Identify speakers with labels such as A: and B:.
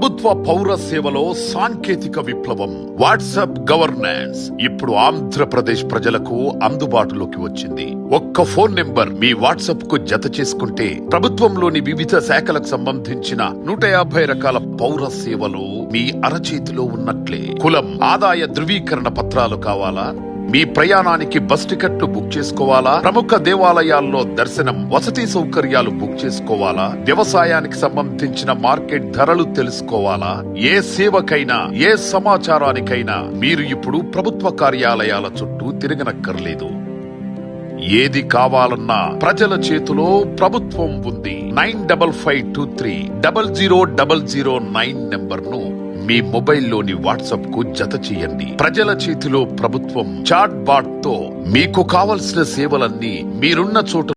A: ప్రభుత్వ పౌర సేవలో సాంకేతిక విప్లవం. వాట్సాప్ గవర్నెన్స్ ఇప్పుడు ఆంధ్రప్రదేశ్ ప్రజలకు అందుబాటులోకి వచ్చింది. ఒక్క ఫోన్ నెంబర్ మీ వాట్సాప్ కు జత చేసుకుంటే ప్రభుత్వంలోని వివిధ శాఖలకు సంబంధించిన 150 రకాల పౌర సేవలు మీ అరచేతిలో ఉన్నట్లే. కులం, ఆదాయ ధృవీకరణ పత్రాలు కావాలా? మీ ప్రయాణానికి బస్ టికెట్లు బుక్ చేసుకోవాలా? ప్రముఖ దేవాలయాల్లో దర్శనం, వసతి సౌకర్యాలు బుక్ చేసుకోవాలా? వ్యవసాయానికి సంబంధించిన మార్కెట్ ధరలు తెలుసుకోవాలా? ఏ సేవకైనా, ఏ సమాచారానికైనా మీరు ఇప్పుడు ప్రభుత్వ కార్యాలయాల చుట్టూ తిరగనక్కర్లేదు. ఏది కావాలన్నా ప్రజల చేతిలో ప్రభుత్వం ఉంది. 9552300009 నెంబర్ ను మీ మొబైల్లోని వాట్సాప్ కు జత చేయండి. ప్రజల చేతిలో ప్రభుత్వం చాట్ బాట్ తో మీకు కావలసిన సేవలన్నీ మీరున్న చోట